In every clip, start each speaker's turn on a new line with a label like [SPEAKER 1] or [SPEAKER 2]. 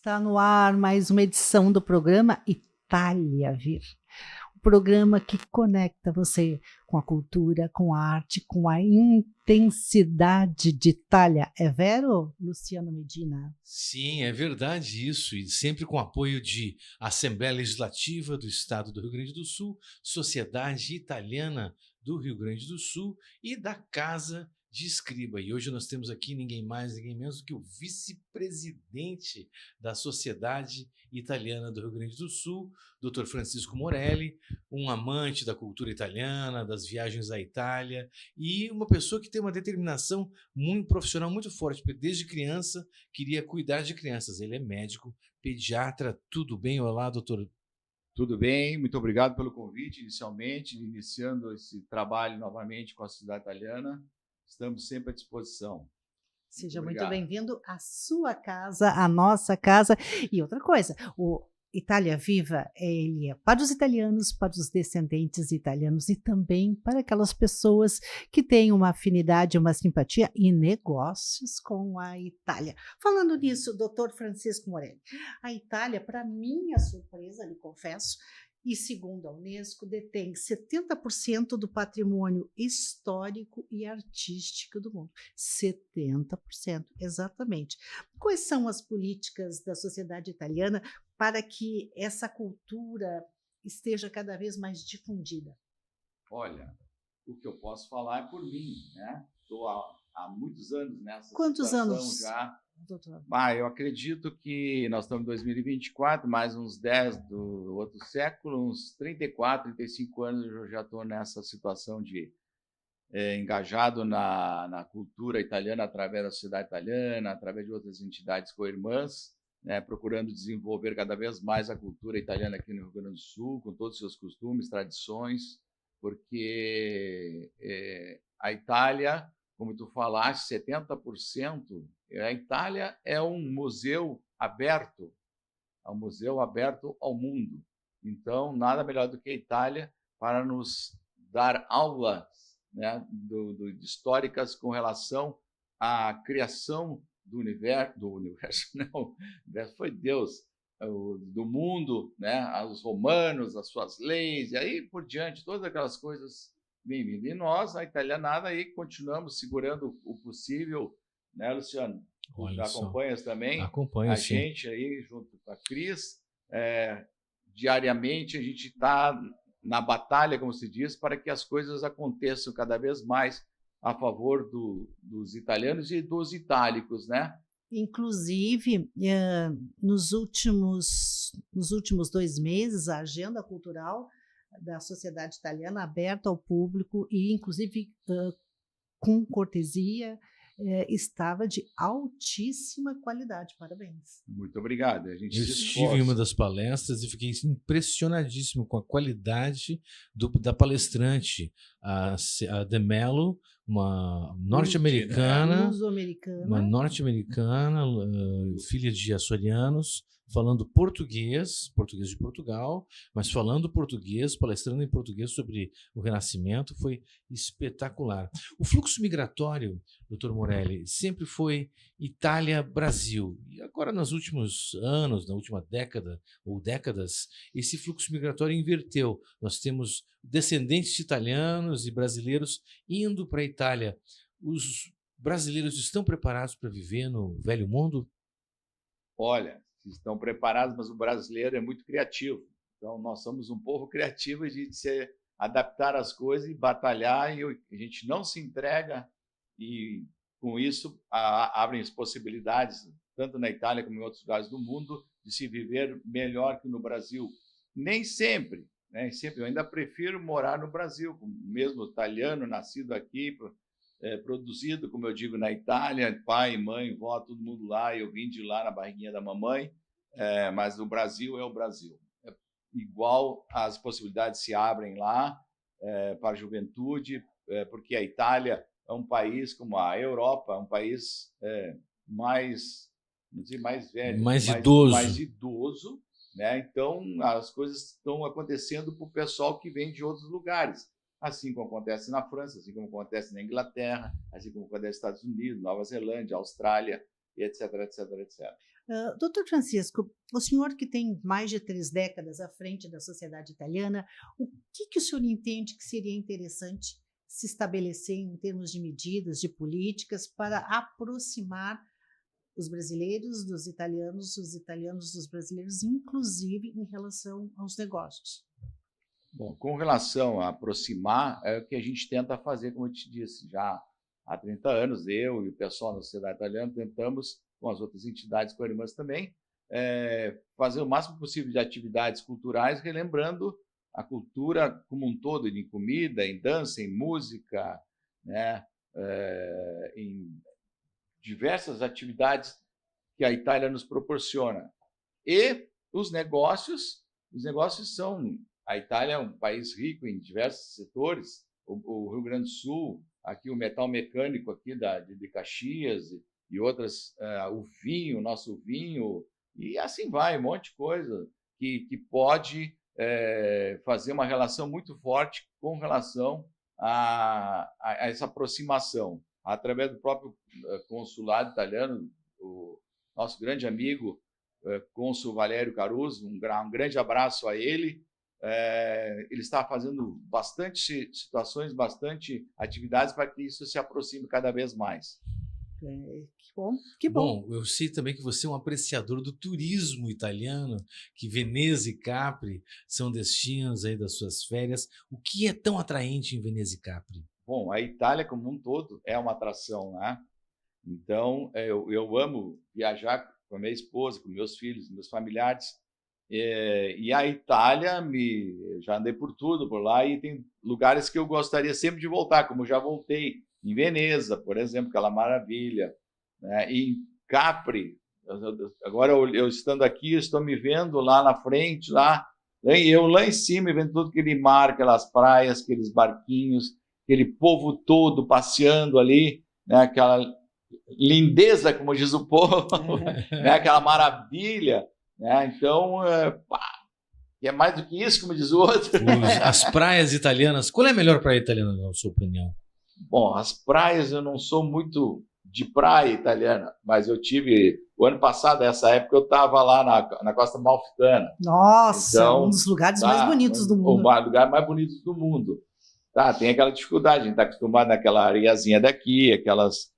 [SPEAKER 1] Está no ar mais uma edição do programa Itália Vir. O programa que conecta você com a cultura, com a arte, com a intensidade de Itália. É vero, Luciano Medina?
[SPEAKER 2] Sim, é verdade isso, e sempre com apoio de Assembleia Legislativa do Estado do Rio Grande do Sul, Sociedade Italiana do Rio Grande do Sul e da Casa de Escriba. E hoje nós temos aqui ninguém mais, ninguém menos do que o vice-presidente da Sociedade Italiana do Rio Grande do Sul, Dr. Francisco Morelli, um amante da cultura italiana, das viagens à Itália e uma pessoa que tem uma determinação muito profissional muito forte, porque desde criança queria cuidar de crianças. Ele é médico, pediatra, tudo bem? Olá, doutor.
[SPEAKER 3] Tudo bem, muito obrigado pelo convite, iniciando esse trabalho novamente com a Sociedade Italiana. Estamos sempre à disposição.
[SPEAKER 1] Seja muito bem-vindo à sua casa, à nossa casa. E outra coisa, o Itália Viva, ele é para os italianos, para os descendentes italianos e também para aquelas pessoas que têm uma afinidade, uma simpatia e negócios com a Itália. Falando nisso, doutor Francisco Morelli, a Itália, para minha surpresa, lhe confesso, e segundo a Unesco, detém 70% do patrimônio histórico e artístico do mundo. 70%, exatamente. Quais são as políticas da sociedade italiana para que essa cultura esteja cada vez mais difundida?
[SPEAKER 3] Olha, o que eu posso falar é por mim, né? Estou há muitos anos nessa
[SPEAKER 1] Quantos
[SPEAKER 3] situação
[SPEAKER 1] anos,
[SPEAKER 3] já.
[SPEAKER 1] doutor?
[SPEAKER 3] Eu acredito que nós estamos em 2024, mais uns 10 do outro século, uns 34, 35 anos eu já estou nessa situação de engajado na cultura italiana através da sociedade italiana, através de outras entidades co-irmãs, né, procurando desenvolver cada vez mais a cultura italiana aqui no Rio Grande do Sul, com todos os seus costumes, tradições, porque a Itália, como tu falaste, 70%, a Itália é um museu aberto ao mundo. Então, nada melhor do que a Itália para nos dar aulas, né, históricas com relação à criação do universo, não, o universo foi Deus, do mundo, né, os romanos, as suas leis, e aí por diante, todas aquelas coisas bem-vindas. E nós, a italianada, aí continuamos segurando o possível, né, Luciano?
[SPEAKER 2] Olha
[SPEAKER 3] Acompanhas também?
[SPEAKER 2] Acompanho,
[SPEAKER 3] a
[SPEAKER 2] sim.
[SPEAKER 3] gente aí, junto com a Cris, diariamente a gente está na batalha, como se diz, para que as coisas aconteçam cada vez mais a favor dos italianos e dos itálicos, né?
[SPEAKER 1] Inclusive, nos últimos 2 meses, a agenda cultural da sociedade italiana aberta ao público e, inclusive, com cortesia, estava de altíssima qualidade. Parabéns.
[SPEAKER 3] Muito obrigado. A gente
[SPEAKER 2] Eu estive em uma das palestras e fiquei impressionadíssimo com a qualidade da palestrante, a De Mello, uma norte-americana, filha de açorianos, falando português de Portugal, mas falando português, palestrando em português sobre o Renascimento, foi espetacular. O fluxo migratório, doutor Morelli, sempre foi Itália-Brasil. E agora, nos últimos anos, na última década ou décadas, esse fluxo migratório inverteu. Nós temos descendentes de italianos e brasileiros indo para a Itália. Os brasileiros estão preparados para viver no velho mundo?
[SPEAKER 3] Olha, estão preparados, mas o brasileiro é muito criativo. Então, nós somos um povo criativo de se adaptar às coisas e batalhar, e a gente não se entrega, e com isso abrem as possibilidades, tanto na Itália como em outros lugares do mundo, de se viver melhor que no Brasil. Nem sempre, né? Eu ainda prefiro morar no Brasil, mesmo italiano, nascido aqui, produzido, como eu digo, na Itália, pai, mãe, vó, todo mundo lá, eu vim de lá na barriguinha da mamãe, mas o Brasil é o Brasil. Igual as possibilidades se abrem lá para a juventude, porque a Itália é um país como a Europa, é um país mais velho,
[SPEAKER 2] mais
[SPEAKER 3] idoso, né? Então as coisas estão acontecendo para o pessoal que vem de outros lugares, assim como acontece na França, assim como acontece na Inglaterra, assim como acontece nos Estados Unidos, Nova Zelândia, Austrália, etc, etc, etc.
[SPEAKER 1] Doutor Francisco, o senhor que tem mais de 3 décadas à frente da sociedade italiana, o que o senhor entende que seria interessante se estabelecer em termos de medidas, de políticas, para aproximar os brasileiros dos italianos, os italianos dos brasileiros, inclusive em relação aos negócios?
[SPEAKER 3] Bom, com relação a aproximar, é o que a gente tenta fazer, como eu te disse, já há 30 anos, eu e o pessoal da sociedade italiana tentamos, com as outras entidades co-irmãs também, fazer o máximo possível de atividades culturais, relembrando a cultura como um todo, em comida, em dança, em música, né, em diversas atividades que a Itália nos proporciona. E os negócios são... A Itália é um país rico em diversos setores. O Rio Grande do Sul, aqui o metal mecânico aqui de Caxias e outras, o vinho, nosso vinho, e assim vai, um monte de coisa que pode fazer uma relação muito forte com relação a essa aproximação. Através do próprio consulado italiano, o nosso grande amigo, cônsul Valério Caruso, um grande abraço a ele. Ele está fazendo bastante situações, bastante atividades para que isso se aproxime cada vez mais.
[SPEAKER 1] Que bom, que bom.
[SPEAKER 2] Bom, eu sei também que você é um apreciador do turismo italiano, que Veneza e Capri são destinos aí das suas férias. O que é tão atraente em Veneza e Capri?
[SPEAKER 3] Bom, a Itália como um todo é uma atração, né? Então, eu amo viajar com a minha esposa, com meus filhos, meus familiares. E a Itália, já andei por tudo por lá, e tem lugares que eu gostaria sempre de voltar, como já voltei em Veneza, por exemplo, aquela maravilha, né? Em Capri, agora eu estando aqui, eu estou me vendo lá na frente, eu lá em cima, vendo todo aquele mar, aquelas praias, aqueles barquinhos, aquele povo todo passeando ali, né? Aquela lindeza, como diz o povo, né? Aquela maravilha. Então, é mais do que isso, como diz o outro.
[SPEAKER 2] As praias italianas, qual é a melhor praia italiana, na sua opinião?
[SPEAKER 3] Bom, as praias, eu não sou muito de praia italiana, mas eu tive, o ano passado, nessa época, eu estava lá na Costa Amalfitana.
[SPEAKER 1] Nossa,
[SPEAKER 3] então,
[SPEAKER 1] um dos lugares mais bonitos do mundo.
[SPEAKER 3] O lugar mais bonito do mundo. Tem aquela dificuldade, a gente está acostumado naquela areiazinha daqui, aquelas...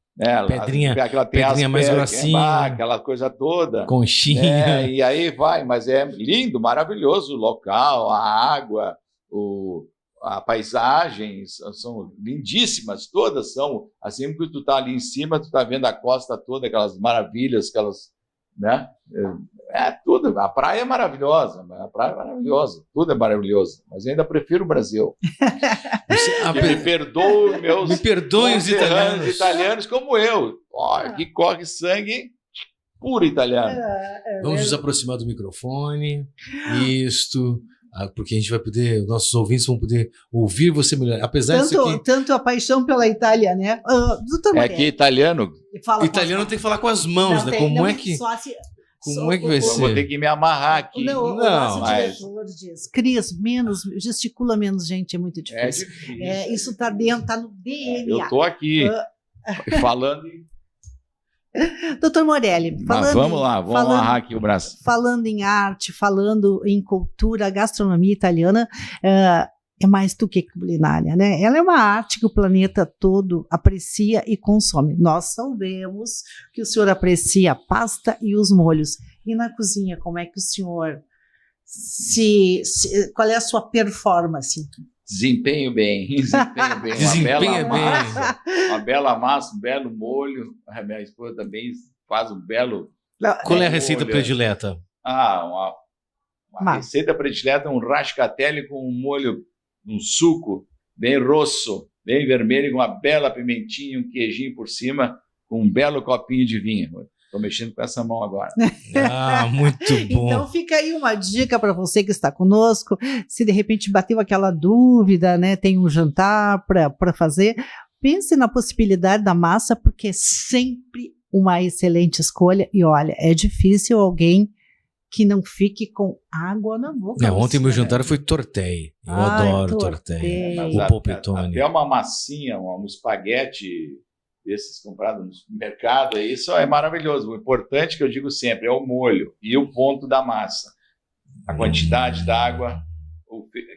[SPEAKER 2] pedrinha mais grossinha,
[SPEAKER 3] aquela coisa toda,
[SPEAKER 2] conchinha,
[SPEAKER 3] e aí vai, mas é lindo, maravilhoso o local, a água, a paisagem são lindíssimas, todas são, assim que tu está ali em cima, tu está vendo a costa toda, aquelas maravilhas, né? Tudo, a praia é maravilhosa, tudo é maravilhoso, mas eu ainda prefiro o Brasil. Me perdoem os italianos como eu, que corre sangue puro italiano.
[SPEAKER 2] Vamos nos aproximar do microfone, porque a gente vai poder, nossos ouvintes vão poder ouvir você melhor. Apesar disso aqui...
[SPEAKER 1] Tanto a paixão pela Itália, né? Doutor
[SPEAKER 3] que italiano
[SPEAKER 2] tem que falar com as mãos, né? Como é que vai ser?
[SPEAKER 3] Vou ter que me amarrar aqui.
[SPEAKER 1] O nosso diretor diz, Cris, gesticula menos, gente, é muito difícil. Isso está dentro, está no DNA.
[SPEAKER 3] Eu estou aqui falando...
[SPEAKER 1] Doutor Morelli,
[SPEAKER 3] vamos lá, vamos amarrar aqui o braço.
[SPEAKER 1] Falando em arte, falando em cultura, a gastronomia italiana é mais do que culinária, né? Ela é uma arte que o planeta todo aprecia e consome. Nós sabemos que o senhor aprecia a pasta e os molhos. E na cozinha, como é que o senhor qual é a sua performance?
[SPEAKER 3] Desempenho bem. Uma bela massa, um belo molho. A minha esposa também faz um belo...
[SPEAKER 2] Qual é a receita predileta?
[SPEAKER 3] Uma receita predileta é um rascatelli com um molho, um suco bem rosso, bem vermelho, com uma bela pimentinha, um queijinho por cima, com um belo copinho de vinho. Estou mexendo com essa mão agora.
[SPEAKER 2] Muito bom.
[SPEAKER 1] Então fica aí uma dica para você que está conosco. Se de repente bateu aquela dúvida, né, tem um jantar para fazer, pense na possibilidade da massa, porque é sempre uma excelente escolha. E olha, é difícil alguém que não fique com água na boca.
[SPEAKER 2] Ontem meu jantar foi tortelli. Eu adoro tortelli. O polpettone.
[SPEAKER 3] Até uma massinha, um espaguete desses comprados no supermercado, isso é maravilhoso. O importante que eu digo sempre é o molho e o ponto da massa. A quantidade d'água,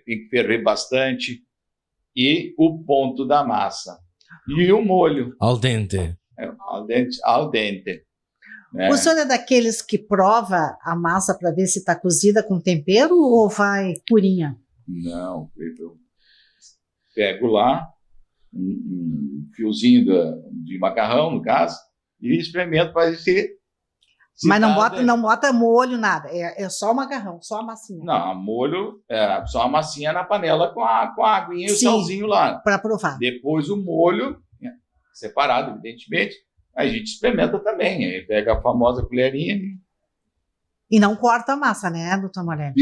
[SPEAKER 3] tem que ferver bastante, e o ponto da massa. E o molho.
[SPEAKER 2] Al dente.
[SPEAKER 3] Al dente.
[SPEAKER 1] O senhor é daqueles que prova a massa para ver se está cozida com tempero ou vai purinha?
[SPEAKER 3] Não, eu pego lá um fiozinho de macarrão, no caso, e experimento para ver se
[SPEAKER 1] mas não bota molho, nada. É só o macarrão, só a massinha.
[SPEAKER 3] Não, molho, só a massinha na panela com a aguinha e o salzinho lá.
[SPEAKER 1] Para provar.
[SPEAKER 3] Depois o molho, separado, evidentemente, a gente experimenta também. Aí pega a famosa colherinha.
[SPEAKER 1] E não corta a massa, né, doutor Morelli?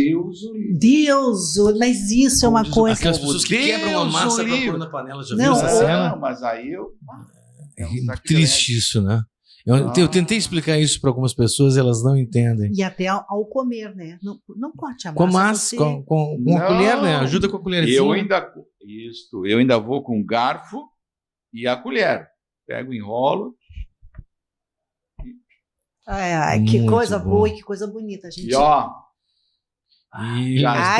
[SPEAKER 3] Deus,
[SPEAKER 1] mas isso é uma coisa...
[SPEAKER 2] Aquelas pessoas que quebram a massa para pôr na panela, já viu essa cena?
[SPEAKER 3] Não, mas aí
[SPEAKER 2] É triste isso, né? Eu tentei explicar isso para algumas pessoas, elas não entendem.
[SPEAKER 1] E até ao comer, né? Não corte a massa.
[SPEAKER 2] Com a massa, com a colher, né? Ajuda com a colherzinha.
[SPEAKER 3] Eu ainda vou com o garfo e a colher. Pego, enrolo.
[SPEAKER 1] Que
[SPEAKER 2] muito
[SPEAKER 1] coisa
[SPEAKER 2] bom.
[SPEAKER 1] boa e que coisa bonita, gente.
[SPEAKER 3] E ó, já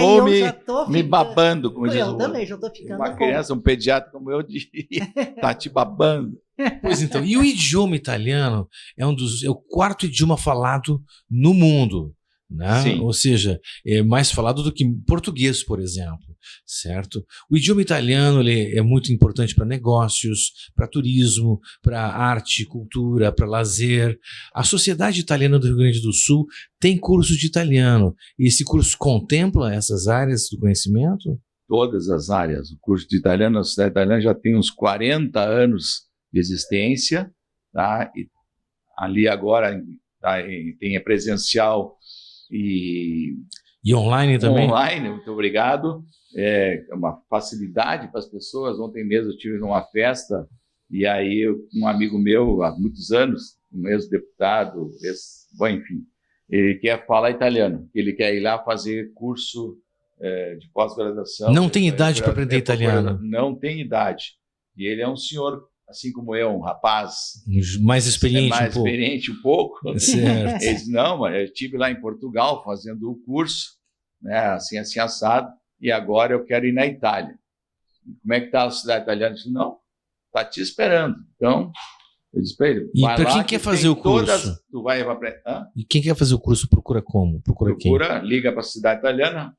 [SPEAKER 3] estou me babando. Como
[SPEAKER 1] eu também, já estou ficando.
[SPEAKER 3] Uma criança, um pediatra como eu diria, tá te babando.
[SPEAKER 2] Pois então, e o idioma italiano é o quarto idioma falado no mundo, né?
[SPEAKER 3] Sim.
[SPEAKER 2] Ou seja, é mais falado do que português, por exemplo, certo? O idioma italiano ele é muito importante para negócios, para turismo, para arte, cultura, para lazer. A Sociedade Italiana do Rio Grande do Sul tem curso de italiano. E esse curso contempla essas áreas do conhecimento?
[SPEAKER 3] Todas as áreas. O curso de italiano, a Sociedade Italiana já tem uns 40 anos de existência, tá? E ali agora tem presencial e
[SPEAKER 2] online também?
[SPEAKER 3] Online, muito obrigado. É uma facilidade para as pessoas. Ontem mesmo eu estive numa festa e aí um amigo meu, há muitos anos, um ex-deputado, enfim, ele quer falar italiano. Ele quer ir lá fazer curso de pós-graduação.
[SPEAKER 2] Não tem idade para aprender italiano?
[SPEAKER 3] Não tem idade. E ele é um senhor, assim como eu, um rapaz
[SPEAKER 2] mais experiente
[SPEAKER 3] um pouco.
[SPEAKER 2] Certo.
[SPEAKER 3] Ele disse, não, mas eu estive lá em Portugal fazendo o curso, né, assim assado, e agora eu quero ir na Itália. Como é que está a sociedade italiana? Eu disse, não, está te esperando. Então, eu disse para ele,
[SPEAKER 2] e para quem quer fazer o curso?
[SPEAKER 3] Tu vai
[SPEAKER 2] E quem quer fazer o curso procura como? Procura quem?
[SPEAKER 3] Liga para a sociedade italiana.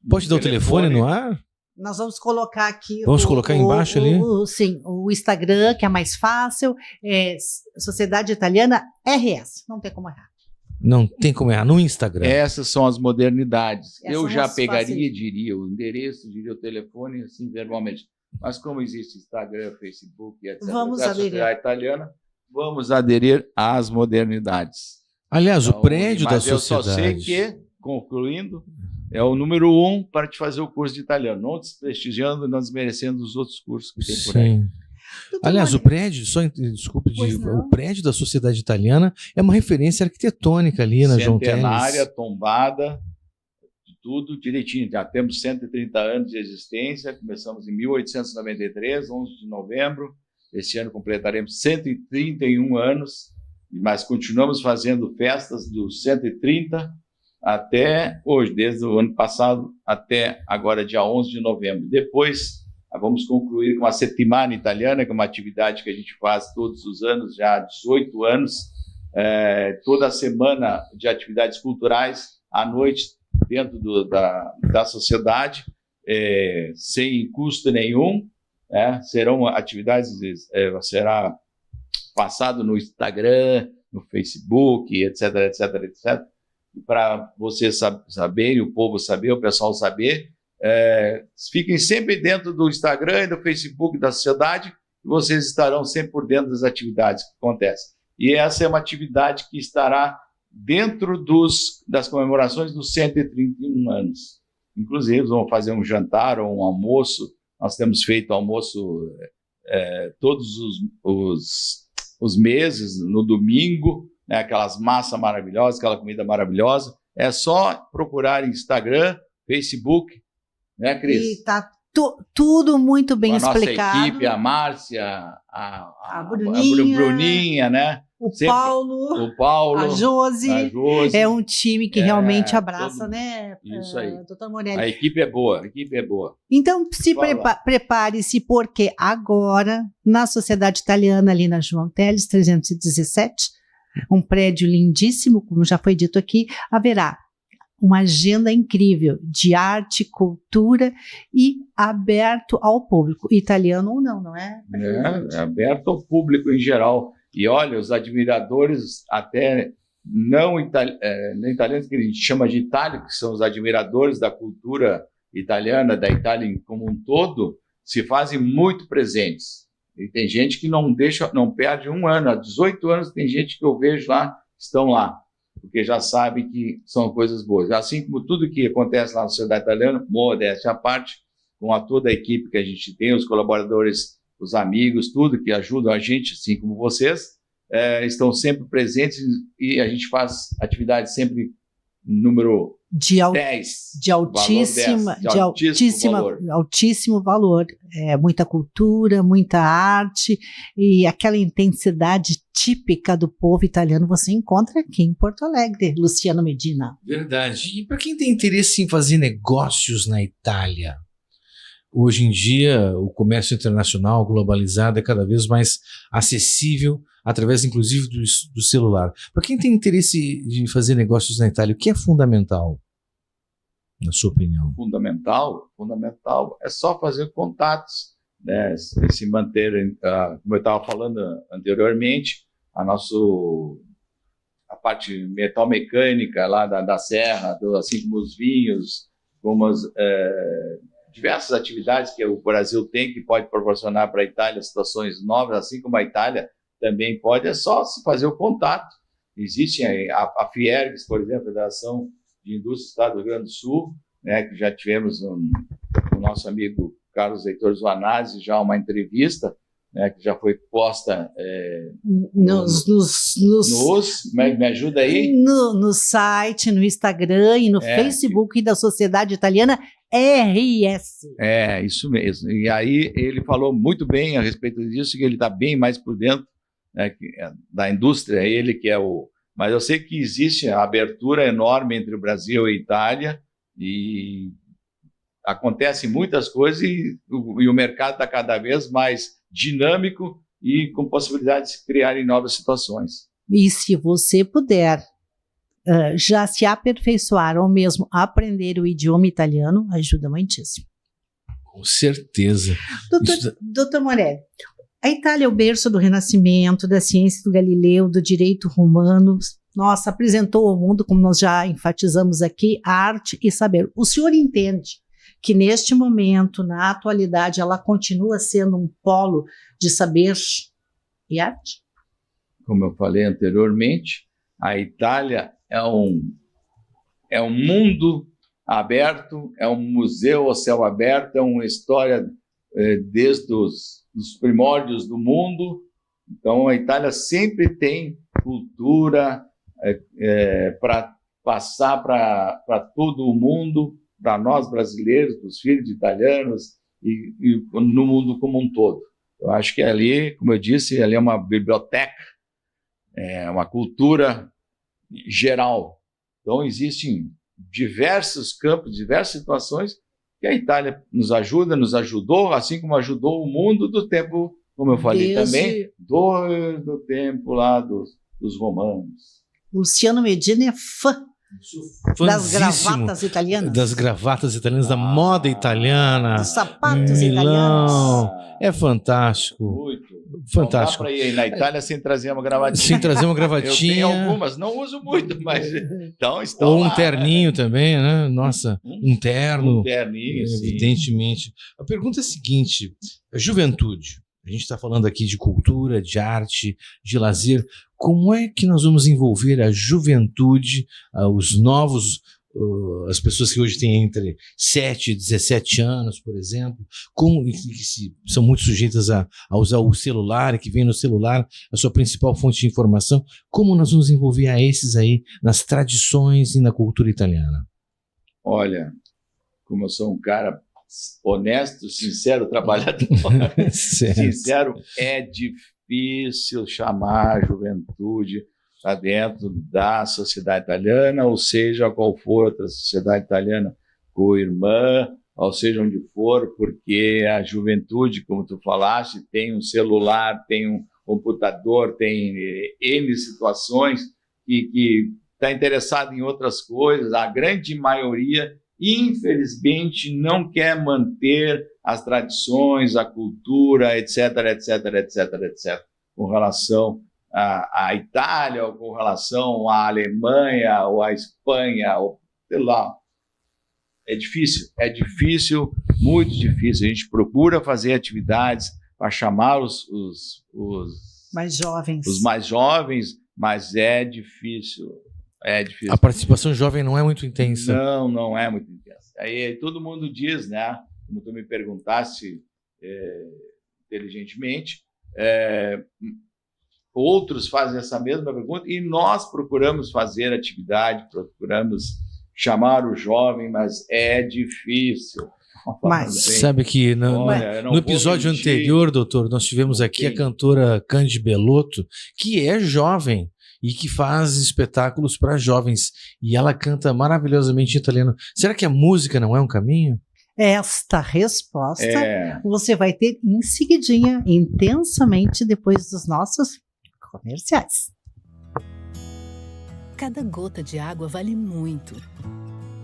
[SPEAKER 2] Pode dar o telefone no ar?
[SPEAKER 1] Nós vamos colocar aqui.
[SPEAKER 2] Vamos colocar embaixo ali?
[SPEAKER 1] Sim, o Instagram, que é mais fácil, é Sociedade Italiana RS. Não tem como errar.
[SPEAKER 2] Não tem como errar, no Instagram.
[SPEAKER 3] Essas são as modernidades. Eu já pegaria,
[SPEAKER 1] fáceis.
[SPEAKER 3] diria o endereço, diria o telefone, assim, verbalmente. Mas como existe Instagram, Facebook, etc.,
[SPEAKER 1] vamos
[SPEAKER 3] a Sociedade Italiana, vamos aderir às modernidades.
[SPEAKER 2] Aliás,
[SPEAKER 3] então,
[SPEAKER 2] o prédio da sociedade...
[SPEAKER 3] Eu só sei que, concluindo, é o número 1 para te fazer o curso de italiano, não desprestigiando e não desmerecendo os outros cursos que tem por aí.
[SPEAKER 2] Aliás, o prédio, o prédio da Sociedade Italiana é uma referência arquitetônica ali na João Teles.
[SPEAKER 3] Centenária, tombada, tudo direitinho. Já temos 130 anos de existência, começamos em 1893, 11 de novembro. Este ano completaremos 131 anos, mas continuamos fazendo festas dos 130 até hoje, desde o ano passado até agora, dia 11 de novembro. Depois, vamos concluir com a Settimana Italiana, que é uma atividade que a gente faz todos os anos, já há 18 anos, toda semana de atividades culturais, à noite, dentro da sociedade, sem custo nenhum. Serão atividades, será passado no Instagram, no Facebook, etc, etc, etc, para vocês saberem, o povo saber, o pessoal saber. Fiquem sempre dentro do Instagram e do Facebook da sociedade e vocês estarão sempre por dentro das atividades que acontecem. E essa é uma atividade que estará dentro das comemorações dos 131 anos. Inclusive, vamos fazer um jantar ou um almoço. Nós temos feito almoço todos os meses, no domingo, né, aquelas massas maravilhosas, aquela comida maravilhosa. É só procurar Instagram, Facebook, né, Cris?
[SPEAKER 1] E tá Tudo muito bem explicado.
[SPEAKER 3] Nossa equipe, a Márcia,
[SPEAKER 1] a
[SPEAKER 3] Bruninha, né?
[SPEAKER 1] O Paulo, a Josi. É um time que realmente abraça, né?
[SPEAKER 3] Isso aí.
[SPEAKER 1] Doutor Morelli.
[SPEAKER 3] A equipe é boa,
[SPEAKER 1] Então, prepare-se, porque agora, na Sociedade Italiana, ali na João Teles, 317, um prédio lindíssimo, como já foi dito aqui, haverá uma agenda incrível de arte, cultura e aberto ao público, italiano ou não, não é?
[SPEAKER 3] É aberto ao público em geral. E olha, os admiradores, até não italianos, que a gente chama de itálicos, que são os admiradores da cultura italiana, da Itália como um todo, se fazem muito presentes. E tem gente que não perde um ano, há 18 anos tem gente que eu vejo lá, estão lá, porque já sabe que são coisas boas. Assim como tudo que acontece lá na sociedade italiana, modéstia à parte, com toda a equipe que a gente tem, os colaboradores, os amigos, tudo que ajudam a gente, assim como vocês, estão sempre presentes e a gente faz atividades sempre número 10.
[SPEAKER 1] De altíssimo valor. Muita cultura, muita arte e aquela intensidade típica do povo italiano você encontra aqui em Porto Alegre, Luciano Medina.
[SPEAKER 2] Verdade. E para quem tem interesse em fazer negócios na Itália, hoje em dia o comércio internacional globalizado é cada vez mais acessível através, inclusive, do celular. Para quem tem interesse de fazer negócios na Itália, o que é fundamental, na sua opinião?
[SPEAKER 3] Fundamental é só fazer contatos, né? Se manter, como eu estava falando anteriormente, a parte metal mecânica lá da serra, assim como os vinhos, como as diversas atividades que o Brasil tem, que pode proporcionar para a Itália situações novas, assim como a Itália também pode, é só se fazer o contato. Existe a Fiergs, por exemplo, a Federação de Indústria do Estado do Rio Grande do Sul, né, que já tivemos com o nosso amigo Carlos Heitor Zuanazzi já uma entrevista, né, que já foi posta me ajuda aí?
[SPEAKER 1] No site, no Instagram e no Facebook da Sociedade Italiana RS.
[SPEAKER 3] Isso mesmo. E aí ele falou muito bem a respeito disso, que ele está bem mais por dentro, né, da indústria, ele que é o... Mas eu sei que existe a abertura enorme entre o Brasil e a Itália e acontecem muitas coisas e o mercado está cada vez mais dinâmico e com possibilidade de se criarem novas situações.
[SPEAKER 1] E se você puder já se aperfeiçoar ou mesmo aprender o idioma italiano, ajuda muitíssimo.
[SPEAKER 2] Com certeza.
[SPEAKER 1] Doutor Morelli, a Itália é o berço do Renascimento, da ciência do Galileu, do direito romano. Nossa, apresentou ao mundo, como nós já enfatizamos aqui, arte e saber. O senhor entende que neste momento, na atualidade, ela continua sendo um polo de saber e arte?
[SPEAKER 3] Como eu falei anteriormente, a Itália é um mundo aberto, é um museu ao céu aberto, é uma história desde os primórdios do mundo. Então, a Itália sempre tem cultura para passar para todo o mundo, para nós brasileiros, para os filhos de italianos e no mundo como um todo. Eu acho que ali, como eu disse, ali é uma biblioteca, é uma cultura geral. Então, existem diversos campos, diversas situações que a Itália nos ajudou, assim como ajudou o mundo do tempo, como eu falei também, do tempo lá dos romanos.
[SPEAKER 1] Luciano Medina é fã das gravatas italianas.
[SPEAKER 2] Das gravatas italianas, da moda italiana.
[SPEAKER 1] Dos sapatos italianos.
[SPEAKER 2] É fantástico.
[SPEAKER 3] Muito.
[SPEAKER 2] Fantástico.
[SPEAKER 3] Não dá para ir na Itália sem trazer uma gravatinha.
[SPEAKER 2] Sem trazer uma gravatinha.
[SPEAKER 3] Eu tenho algumas, não uso muito, mas então estão
[SPEAKER 2] ou um
[SPEAKER 3] lá,
[SPEAKER 2] terninho também, né? Nossa, um terno.
[SPEAKER 3] Um terninho,
[SPEAKER 2] evidentemente. Sim. A pergunta é a seguinte: a juventude, a gente está falando aqui de cultura, de arte, de lazer. Como é que nós vamos envolver a juventude, os novos, as pessoas que hoje têm entre 7 e 17 anos, por exemplo, que são muito sujeitas a usar o celular, que vem no celular a sua principal fonte de informação, como nós vamos envolver a esses aí nas tradições e na cultura italiana?
[SPEAKER 3] Olha, como eu sou um cara honesto, sincero, trabalhador, sincero, é difícil chamar a juventude para dentro da sociedade italiana, ou seja, qual for outra sociedade italiana, co-irmã, ou seja, onde for, porque a juventude, como tu falaste, tem um celular, tem um computador, tem N situações que está interessada em outras coisas. A grande maioria, infelizmente, não quer manter as tradições, a cultura, etc., etc., etc., etc., com relação à Itália, ou com relação à Alemanha, ou à Espanha, ou sei lá. É difícil, muito difícil. A gente procura fazer atividades para chamar os
[SPEAKER 1] mais jovens.
[SPEAKER 3] Os mais jovens, mas é difícil.
[SPEAKER 2] A participação jovem não é muito intensa.
[SPEAKER 3] Não é muito intensa. Aí todo mundo diz, né? Como tu me perguntaste inteligentemente, outros fazem essa mesma pergunta e nós procuramos fazer atividade, procuramos chamar o jovem, mas é difícil.
[SPEAKER 2] Mas sabe que no episódio anterior, doutor, nós tivemos aqui a cantora Cândido Bellotto, que é jovem e que faz espetáculos para jovens, e ela canta maravilhosamente em italiano. Será que a música não é um caminho?
[SPEAKER 1] Esta resposta você vai ter em seguidinha, intensamente, depois dos nossos comerciais.
[SPEAKER 4] Cada gota de água vale muito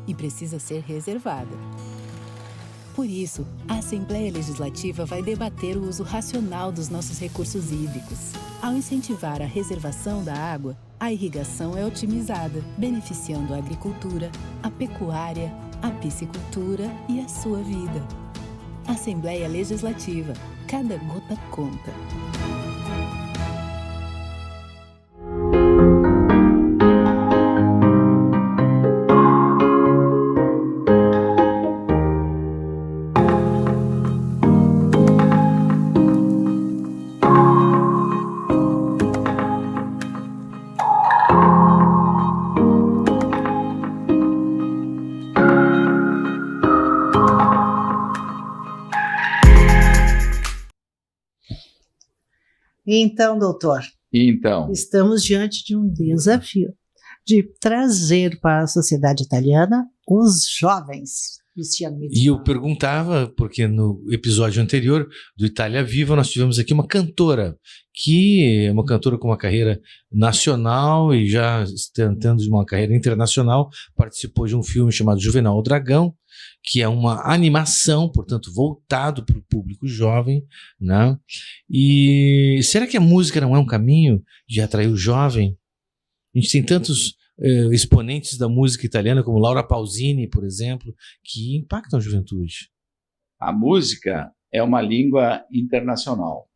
[SPEAKER 4] e precisa ser reservada. Por isso, a Assembleia Legislativa vai debater o uso racional dos nossos recursos hídricos. Ao incentivar a reservação da água, a irrigação é otimizada, beneficiando a agricultura, a pecuária, a piscicultura e a sua vida. Assembleia Legislativa. Cada gota conta.
[SPEAKER 1] Então, doutor, estamos diante de um desafio de trazer para a sociedade italiana os jovens.
[SPEAKER 2] E eu perguntava, porque no episódio anterior do Itália Viva nós tivemos aqui uma cantora, que é uma cantora com uma carreira nacional e já tentando uma carreira internacional, participou de um filme chamado Juvenal o Dragão, que é uma animação, portanto, voltado para o público jovem, né? E será que a música não é um caminho de atrair o jovem? A gente tem tantos exponentes da música italiana, como Laura Pausini, por exemplo, que impactam a juventude.
[SPEAKER 3] A música é uma língua internacional.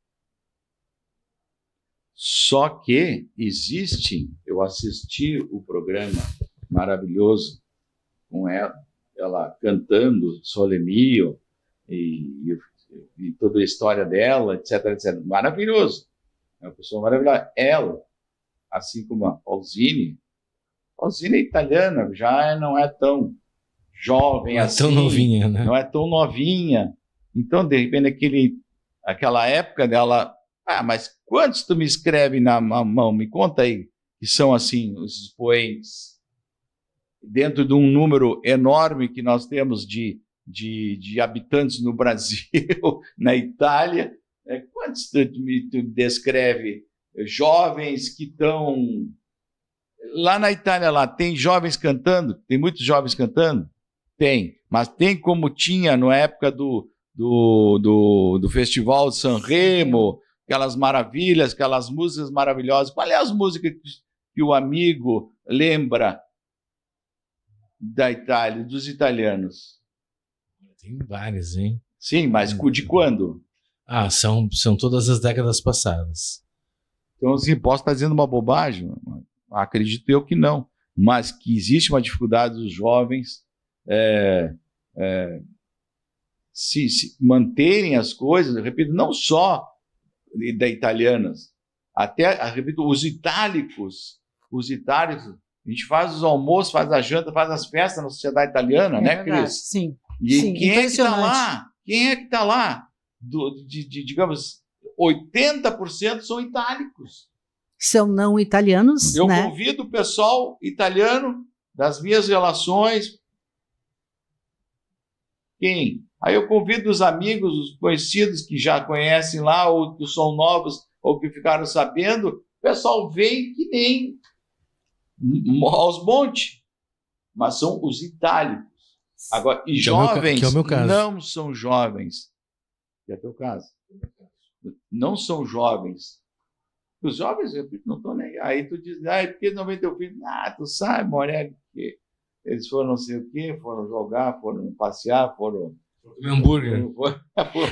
[SPEAKER 3] Só que eu assisti o programa maravilhoso com ela cantando Sole Mio e toda a história dela, etc, etc. Maravilhoso. É uma pessoa maravilhosa. Ela, assim como a Pausini é italiana, já não é tão jovem assim.
[SPEAKER 2] Não é tão novinha, né?
[SPEAKER 3] Não é tão novinha. Então, de repente, aquela época dela... mas quantos tu me escreve na mão? Me conta aí, que são assim, os expoentes. Dentro de um número enorme que nós temos de habitantes no Brasil, na Itália, quantos tu descreve jovens que estão... Lá na Itália, tem jovens cantando? Tem muitos jovens cantando? Tem, mas tem como tinha na época do Festival de Sanremo, aquelas maravilhas, aquelas músicas maravilhosas. Qual é as músicas que o amigo lembra da Itália, dos italianos?
[SPEAKER 2] Tem várias, hein?
[SPEAKER 3] Sim, mas de quando?
[SPEAKER 2] São todas as décadas passadas.
[SPEAKER 3] Então, assim, posso estar dizendo uma bobagem? Acredito eu que não. Mas que existe uma dificuldade dos jovens se manterem as coisas, eu repito, não só da italianas, até, repito, os itálicos, a gente faz os almoços, faz a janta, faz as festas na sociedade italiana, né,
[SPEAKER 1] verdade,
[SPEAKER 3] Cris?
[SPEAKER 1] Sim.
[SPEAKER 3] E sim, quem é que está lá? Quem é que está lá? Digamos, 80% são itálicos.
[SPEAKER 1] São não italianos,
[SPEAKER 3] Eu
[SPEAKER 1] né?
[SPEAKER 3] convido o pessoal italiano das minhas relações. Quem? Aí eu convido os amigos, os conhecidos que já conhecem lá, ou que são novos, ou que ficaram sabendo. O pessoal vem que nem aos montes. Mas são os itálicos. Agora, e jovens
[SPEAKER 2] que é o meu caso.
[SPEAKER 3] Não são jovens. Que é teu caso. Não são jovens. Os jovens, eu não estão nem aí. Tu diz, por que não vem teu filho? Tu sabe, Morelli, que eles foram não sei o quê, foram jogar, foram passear, foram
[SPEAKER 2] comer hambúrguer.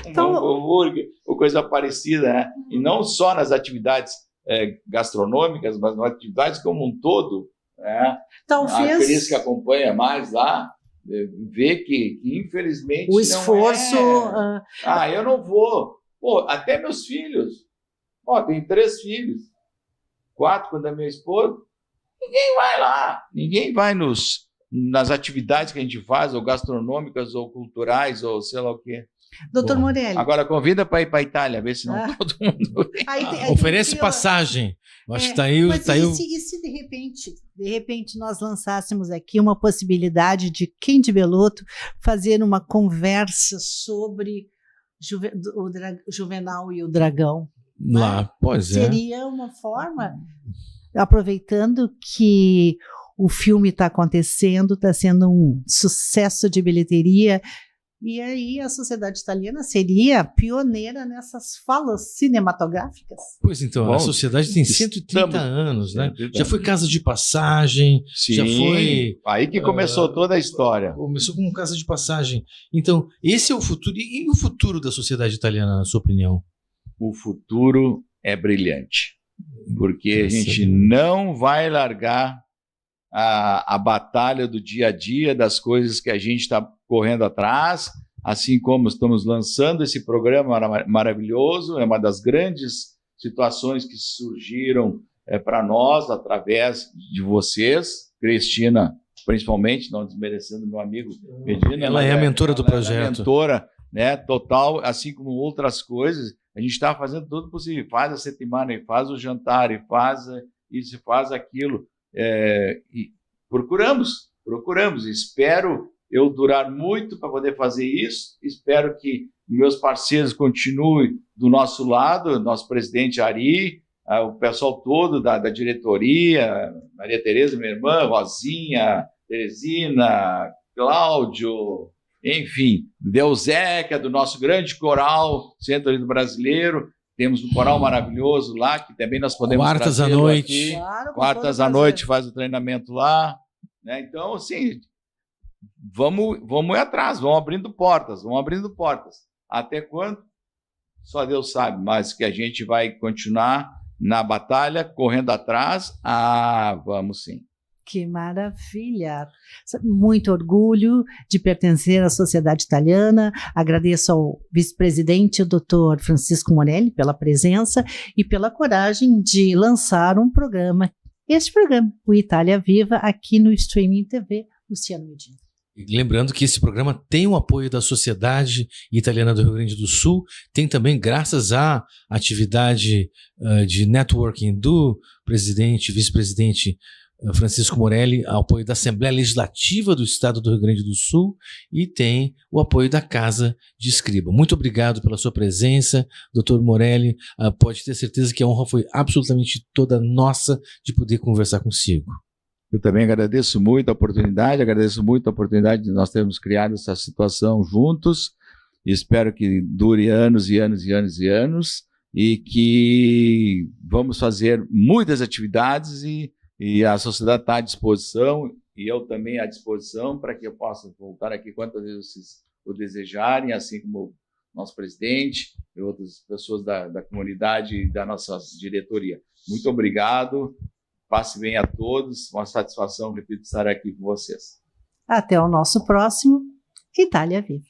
[SPEAKER 3] Então, hambúrguer, ou coisa parecida, né? E não só nas atividades gastronômicas, mas nas atividades como um todo. Né?
[SPEAKER 1] Talvez...
[SPEAKER 3] A Cris que acompanha mais lá, vê que infelizmente
[SPEAKER 1] o esforço...
[SPEAKER 3] eu não vou. Pô, até meus filhos. Tem 3 filhos. 4 quando é minha esposa. Ninguém vai lá. Ninguém vai nas atividades que a gente faz, ou gastronômicas, ou culturais, ou sei lá o quê.
[SPEAKER 1] Doutor Morelli.
[SPEAKER 3] Agora convida para ir para a Itália, ver se não todo mundo...
[SPEAKER 2] Oferece passagem. Acho que tá aí.
[SPEAKER 1] E se de repente nós lançássemos aqui uma possibilidade de Kim de Belotto fazer uma conversa sobre o Juvenal e o Dragão?
[SPEAKER 2] Lá, pois é.
[SPEAKER 1] Seria uma forma, aproveitando que o filme está acontecendo, está sendo um sucesso de bilheteria, e aí a sociedade italiana seria pioneira nessas falas cinematográficas.
[SPEAKER 2] Pois então, a sociedade tem 130 anos, né? Já foi casa de passagem,
[SPEAKER 3] sim,
[SPEAKER 2] já foi...
[SPEAKER 3] Aí que começou toda a história.
[SPEAKER 2] Começou como casa de passagem. Então, esse é o futuro. E o futuro da sociedade italiana, na sua opinião?
[SPEAKER 3] O futuro é brilhante, porque a gente não vai largar a batalha do dia a dia, das coisas que a gente está correndo atrás, assim como estamos lançando esse programa maravilhoso, é uma das grandes situações que surgiram para nós, através de vocês, Cristina, principalmente, não desmerecendo meu amigo Medina.
[SPEAKER 2] Ela é a mentora do projeto.
[SPEAKER 3] Ela é a mentora, né, total, assim como outras coisas. A gente está fazendo tudo possível, faz a settimana, e faz o jantar, e faz isso, e faz aquilo. E procuramos. Espero eu durar muito para poder fazer isso. Espero que meus parceiros continuem do nosso lado, nosso presidente Ari, o pessoal todo da diretoria, Maria Tereza, minha irmã, Rosinha, Teresina, Cláudio, enfim, Deuséquia, do nosso grande coral Centro Unido Brasileiro. Temos um coral maravilhoso lá, que também nós podemos
[SPEAKER 2] quartas à noite.
[SPEAKER 1] Claro,
[SPEAKER 3] quartas à noite faz o treinamento lá. Né? Então, assim, vamos ir atrás, vamos abrindo portas. Até quando? Só Deus sabe, mas que a gente vai continuar na batalha, correndo atrás. Vamos sim.
[SPEAKER 1] Que maravilha! Muito orgulho de pertencer à sociedade italiana. Agradeço ao vice-presidente, o Dr. Francisco Morelli, pela presença e pela coragem de lançar este programa, o Itália Viva, aqui no Streaming TV Luciano Medina.
[SPEAKER 2] E lembrando que esse programa tem o apoio da Sociedade Italiana do Rio Grande do Sul, tem também, graças à atividade de networking do presidente, vice-presidente Francisco Morelli, apoio da Assembleia Legislativa do Estado do Rio Grande do Sul, e tem o apoio da Casa de Escriba. Muito obrigado pela sua presença, doutor Morelli. Pode ter certeza que a honra foi absolutamente toda nossa de poder conversar consigo.
[SPEAKER 3] Eu também agradeço muito a oportunidade de nós termos criado essa situação juntos, e espero que dure anos e anos e anos e anos, e que vamos fazer muitas atividades, e a sociedade está à disposição, e eu também à disposição, para que eu possa voltar aqui quantas vezes vocês o desejarem, assim como o nosso presidente e outras pessoas da comunidade e da nossa diretoria. Muito obrigado, passe bem a todos, uma satisfação, repito, estar aqui com vocês.
[SPEAKER 1] Até o nosso próximo Itália Viva.